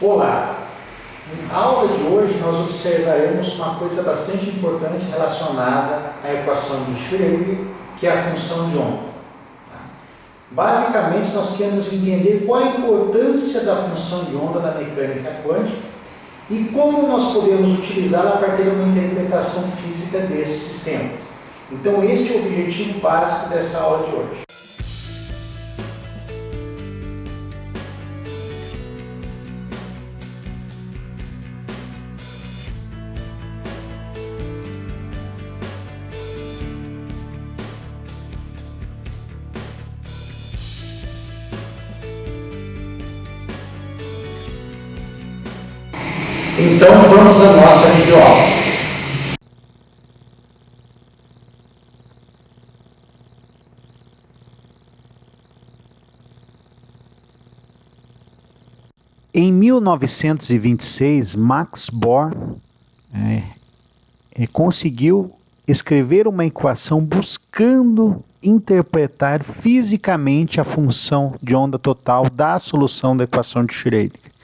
Olá! Na aula de hoje nós observaremos uma coisa bastante importante relacionada à equação de Schrödinger, que é a função de onda. Basicamente nós queremos entender qual a importância da função de onda na mecânica quântica e como nós podemos utilizá-la a partir de uma interpretação física desses sistemas. Então este é o objetivo básico dessa aula de hoje. Então vamos à nossa videoaula. Em 1926, Max Born conseguiu escrever uma equação buscando interpretar fisicamente a função de onda total da solução da equação de Schrödinger.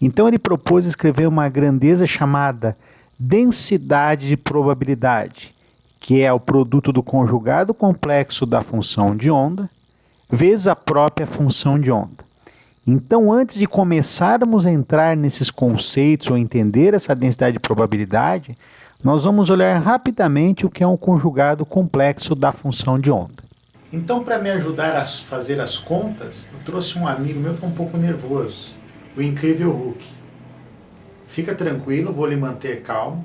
Então ele propôs escrever uma grandeza chamada densidade de probabilidade, que é o produto do conjugado complexo da função de onda, vezes a própria função de onda. Então, antes de começarmos a entrar nesses conceitos ou entender essa densidade de probabilidade, nós vamos olhar rapidamente o que é um conjugado complexo da função de onda. Então, para me ajudar a fazer as contas, eu trouxe um amigo meu que é um pouco nervoso, o incrível Hulk. Fica tranquilo, vou lhe manter calmo,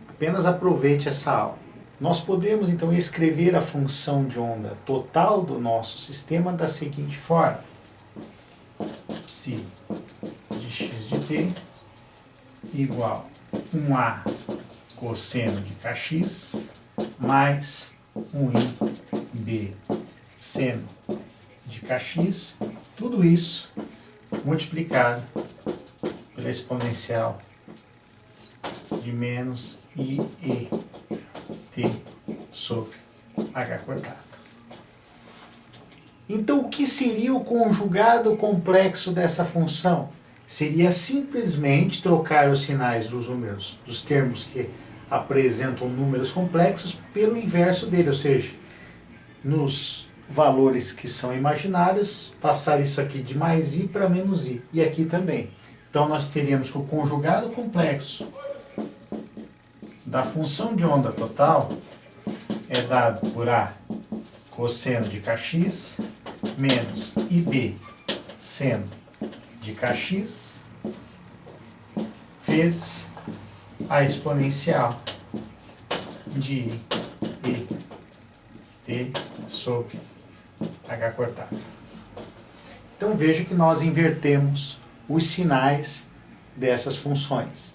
apenas aproveite essa aula. Nós podemos então escrever a função de onda total do nosso sistema da seguinte forma: psi de x de t igual 1a cosseno de kx mais 1i b seno de kx, tudo isso multiplicado pela exponencial de menos i e t sobre h quadrado. Então, o que seria o conjugado complexo dessa função? Seria simplesmente trocar os sinais dos números, dos termos que apresentam números complexos, pelo inverso dele, ou seja, nos valores que são imaginários, passar isso aqui de mais i para menos i, e aqui também. Então, nós teríamos que o conjugado complexo da função de onda total é dado por a cosseno de kx menos ib seno de kx vezes a exponencial de i e t sobre h quadrado. Então veja que nós invertemos os sinais dessas funções.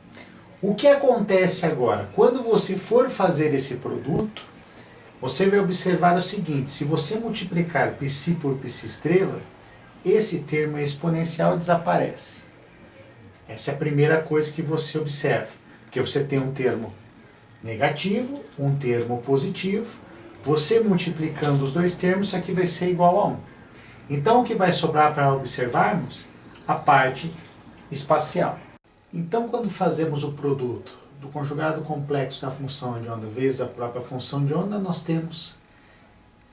O que acontece agora? Quando você for fazer esse produto, você vai observar o seguinte: se você multiplicar π por π estrela, esse termo exponencial desaparece. Essa é a primeira coisa que você observa, porque você tem um termo negativo, um termo positivo, você multiplicando os dois termos, isso aqui vai ser igual a 1. Então o que vai sobrar para observarmos? A parte espacial. Então, quando fazemos o produto do conjugado complexo da função de onda vezes a própria função de onda, nós temos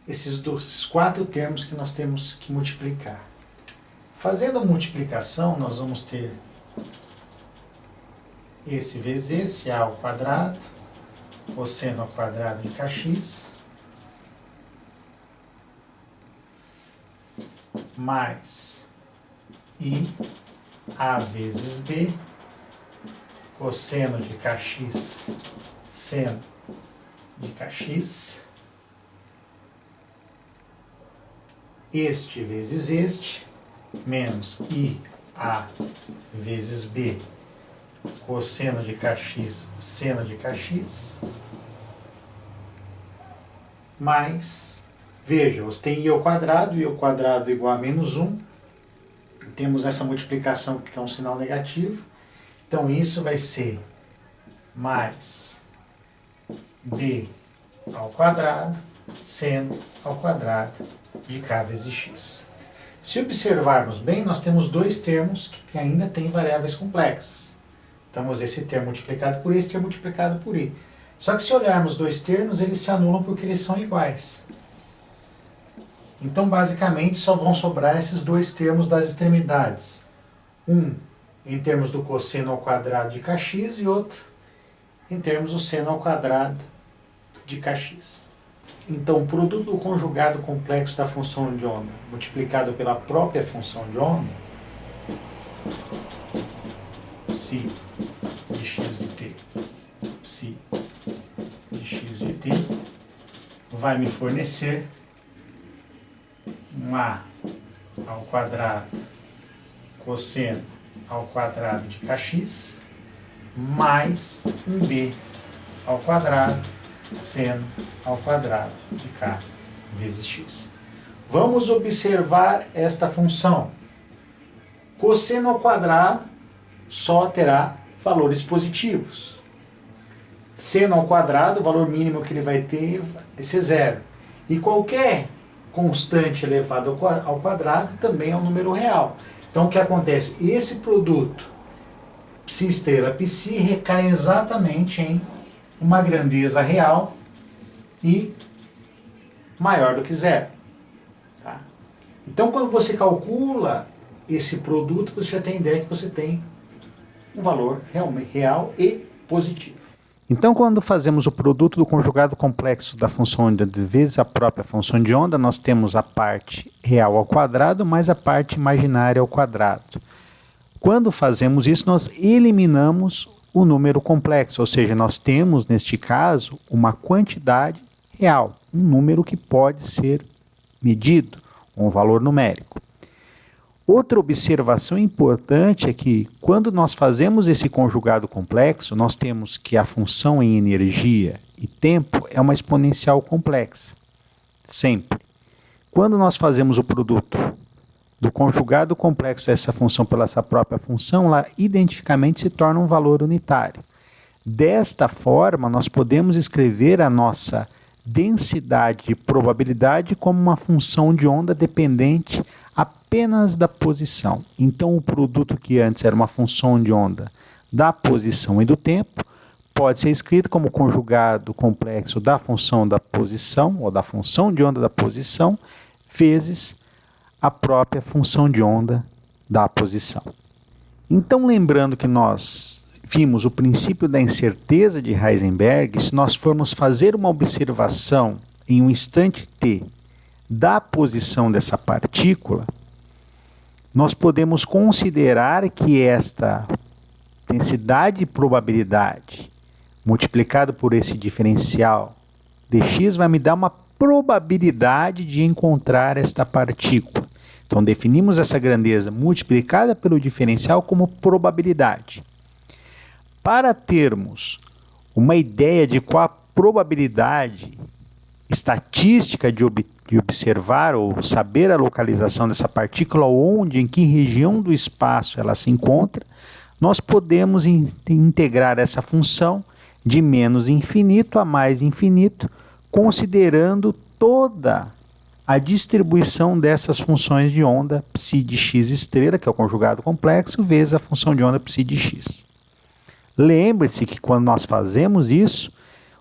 esses quatro termos que nós temos que multiplicar. Fazendo a multiplicação, nós vamos ter esse vezes esse, a ao quadrado, cosseno ao quadrado de kx, mais i a vezes b, cosseno de kx seno de kx, este vezes este, menos i a vezes b, cosseno de kx seno de kx, mais, veja, você tem i ao quadrado igual a menos 1, temos essa multiplicação que é um sinal negativo, então isso vai ser mais b ao quadrado seno ao quadrado de k vezes x. Se observarmos bem, nós temos dois termos que ainda têm variáveis complexas. Temos esse termo multiplicado por esse termo multiplicado por i. Só que se olharmos dois termos, eles se anulam porque eles são iguais. Então, basicamente, só vão sobrar esses dois termos das extremidades. Um em termos do cosseno ao quadrado de kx e outro em termos do seno ao quadrado de kx. Então, o produto do conjugado complexo da função de onda multiplicado pela própria função de onda, psi de x de t, psi de x de t, vai me fornecer um a ao quadrado cosseno ao quadrado de kx mais um b ao quadrado seno ao quadrado de k vezes x. Vamos observar esta função. Cosseno ao quadrado só terá valores positivos. Seno ao quadrado, o valor mínimo que ele vai ter vai ser zero. E qualquer constante elevado ao quadrado também é um número real. Então o que acontece? Esse produto psi estrela psi recai exatamente em uma grandeza real e maior do que zero. Tá? Então quando você calcula esse produto, você já tem ideia que você tem um valor real e positivo. Então, quando fazemos o produto do conjugado complexo da função de onda vezes a própria função de onda, nós temos a parte real ao quadrado mais a parte imaginária ao quadrado. Quando fazemos isso, nós eliminamos o número complexo, ou seja, nós temos, neste caso, uma quantidade real, um número que pode ser medido, um valor numérico. Outra observação importante é que, quando nós fazemos esse conjugado complexo, nós temos que a função em energia e tempo é uma exponencial complexa, sempre. Quando nós fazemos o produto do conjugado complexo dessa função pela essa própria função, ela identificamente se torna um valor unitário. Desta forma, nós podemos escrever a nossa densidade de probabilidade como uma função de onda dependente apenas da posição. Então, o produto que antes era uma função de onda da posição e do tempo pode ser escrito como conjugado complexo da função da posição ou da função de onda da posição vezes a própria função de onda da posição. Então, lembrando que nós vimos o princípio da incerteza de Heisenberg, se nós formos fazer uma observação em um instante t da posição dessa partícula, nós podemos considerar que esta densidade de probabilidade multiplicado por esse diferencial dx vai me dar uma probabilidade de encontrar esta partícula. Então, definimos essa grandeza multiplicada pelo diferencial como probabilidade. Para termos uma ideia de qual a probabilidade estatística de observar ou saber a localização dessa partícula, onde, em que região do espaço ela se encontra, nós podemos integrar essa função de menos infinito a mais infinito, considerando toda a distribuição dessas funções de onda psi de x estrela, que é o conjugado complexo, vezes a função de onda psi de x. Lembre-se que quando nós fazemos isso,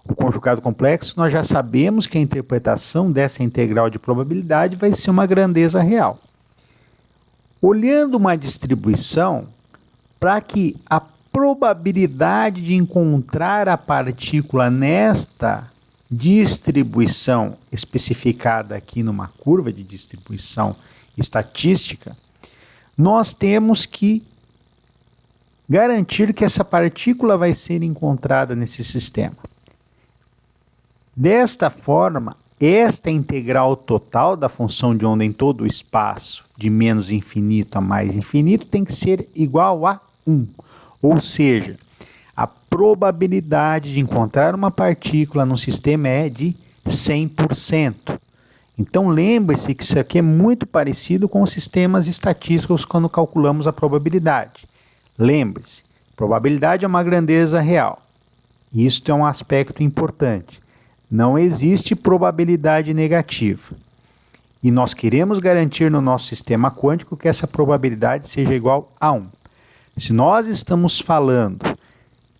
o conjugado complexo, nós já sabemos que a interpretação dessa integral de probabilidade vai ser uma grandeza real. Olhando uma distribuição, para que a probabilidade de encontrar a partícula nesta distribuição especificada aqui numa curva de distribuição estatística, nós temos que garantir que essa partícula vai ser encontrada nesse sistema. Desta forma, esta integral total da função de onda em todo o espaço, de menos infinito a mais infinito, tem que ser igual a 1. Ou seja, a probabilidade de encontrar uma partícula no sistema é de 100%. Então, lembre-se que isso aqui é muito parecido com os sistemas estatísticos quando calculamos a probabilidade. Lembre-se, probabilidade é uma grandeza real. Isto é um aspecto importante. Não existe probabilidade negativa. E nós queremos garantir no nosso sistema quântico que essa probabilidade seja igual a 1. Se nós estamos falando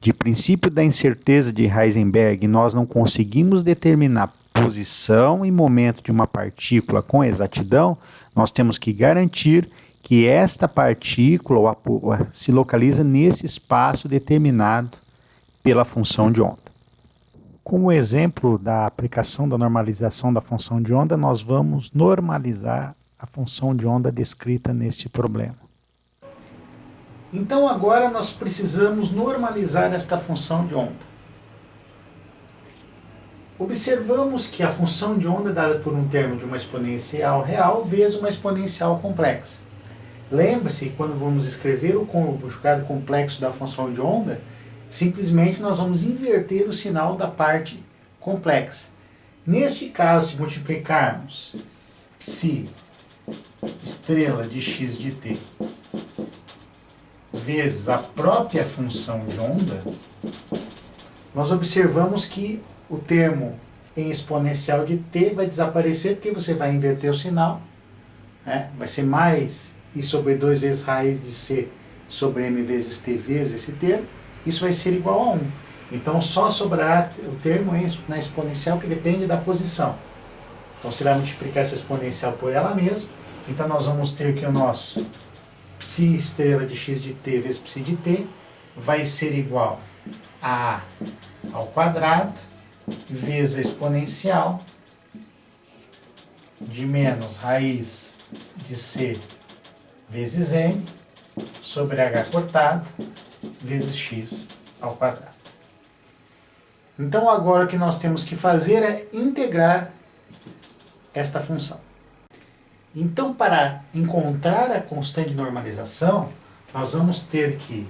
de princípio da incerteza de Heisenberg e nós não conseguimos determinar posição e momento de uma partícula com exatidão, nós temos que garantir que esta partícula se localiza nesse espaço determinado pela função de onda. Como exemplo da aplicação da normalização da função de onda, nós vamos normalizar a função de onda descrita neste problema. Então agora nós precisamos normalizar esta função de onda. Observamos que a função de onda é dada por um termo de uma exponencial real vezes uma exponencial complexa. Lembre-se, quando vamos escrever o conjugado complexo da função de onda, simplesmente nós vamos inverter o sinal da parte complexa. Neste caso, se multiplicarmos psi estrela de x de t vezes a própria função de onda, nós observamos que o termo em exponencial de t vai desaparecer porque você vai inverter o sinal, né? Vai ser mais i sobre 2 vezes raiz de c sobre m vezes t vezes esse termo, isso vai ser igual a 1. Então só sobrará o termo na exponencial que depende da posição. Então você vai multiplicar essa exponencial por ela mesma, então nós vamos ter que o nosso psi estrela de x de t vezes psi de t vai ser igual a ao quadrado vezes a exponencial de menos raiz de c vezes m sobre h cortado vezes x ao quadrado. Então agora o que nós temos que fazer é integrar esta função. Então, para encontrar a constante de normalização, nós vamos ter que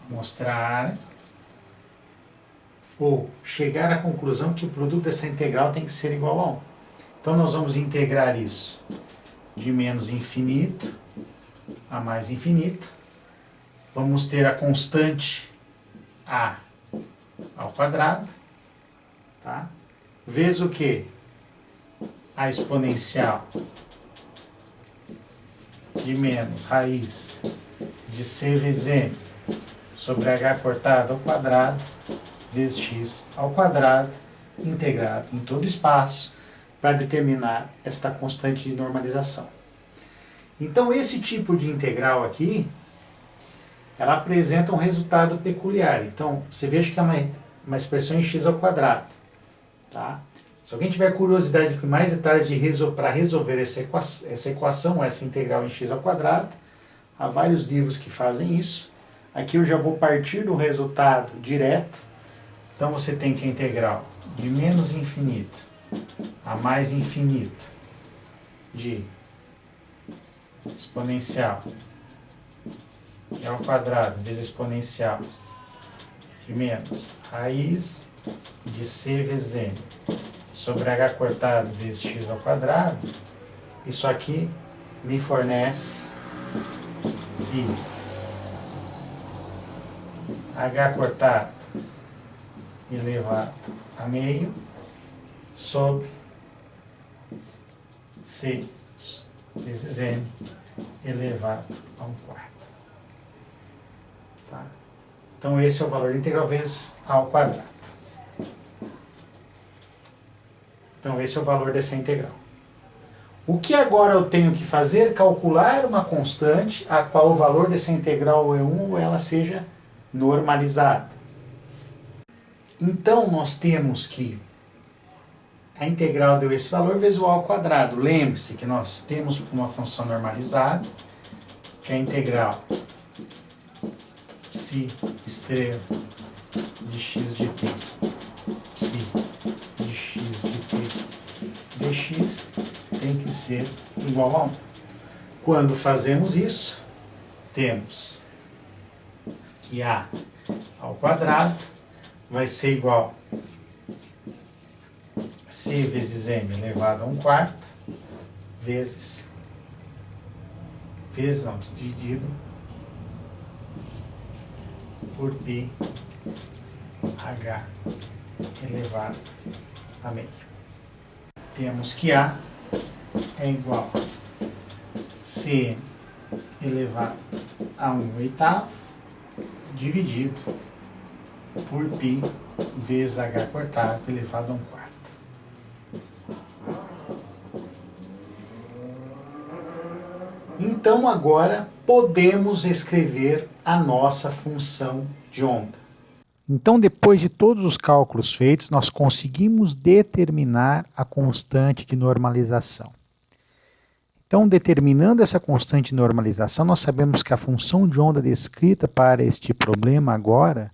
mostrar ou chegar à conclusão que o produto dessa integral tem que ser igual a 1. Então, nós vamos integrar isso de menos infinito a mais infinito. Vamos ter a constante a ao quadrado, tá? Vezes o quê? A exponencial de menos raiz de c vezes m sobre h cortado ao quadrado vezes x ao quadrado integrado em todo espaço para determinar esta constante de normalização. Então esse tipo de integral aqui, ela apresenta um resultado peculiar. Então você veja que é uma expressão em x ao quadrado, tá? Se alguém tiver curiosidade com mais detalhes para resolver essa equação, essa integral em x ao quadrado, há vários livros que fazem isso. Aqui eu já vou partir do resultado direto. Então você tem que a integral de menos infinito a mais infinito de exponencial e ao quadrado vezes exponencial de menos raiz de c vezes m sobre h cortado vezes x ao quadrado, isso aqui me fornece que h cortado elevado a meio sobre c vezes m elevado a 1/4. Tá? Então esse é o valor integral vezes a ao quadrado. Então esse é o valor dessa integral. O que agora eu tenho que fazer? Calcular uma constante a qual o valor dessa integral é 1 ou ela seja normalizada. Então nós temos que a integral deu esse valor vezes o a ao quadrado. Lembre-se que nós temos uma função normalizada, que é a integral psi estrela de x de t, psi de x de t dx tem que ser igual a 1. Quando fazemos isso, temos que a ao quadrado vai ser igual a c vezes m elevado a 1/4 dividido por π h elevado a meio. Temos que a é igual a Cn elevado a 1/8 dividido por π vezes h cortado elevado a 1/4. Então agora podemos escrever a nossa função de onda. Então, depois de todos os cálculos feitos, nós conseguimos determinar a constante de normalização. Então, determinando essa constante de normalização, nós sabemos que a função de onda descrita para este problema agora,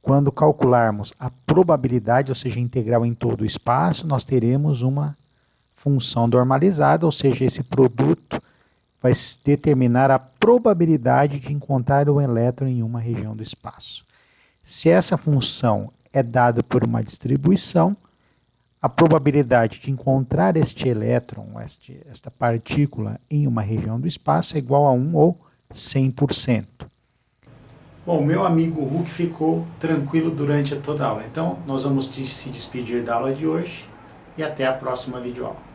quando calcularmos a probabilidade, ou seja, integral em todo o espaço, nós teremos uma função normalizada, ou seja, esse produto vai determinar a probabilidade de encontrar um elétron em uma região do espaço. Se essa função é dada por uma distribuição, a probabilidade de encontrar este elétron, esta partícula, em uma região do espaço é igual a 1 ou 100%. Bom, meu amigo Huck ficou tranquilo durante toda a aula. Então, nós vamos se despedir da aula de hoje e até a próxima videoaula.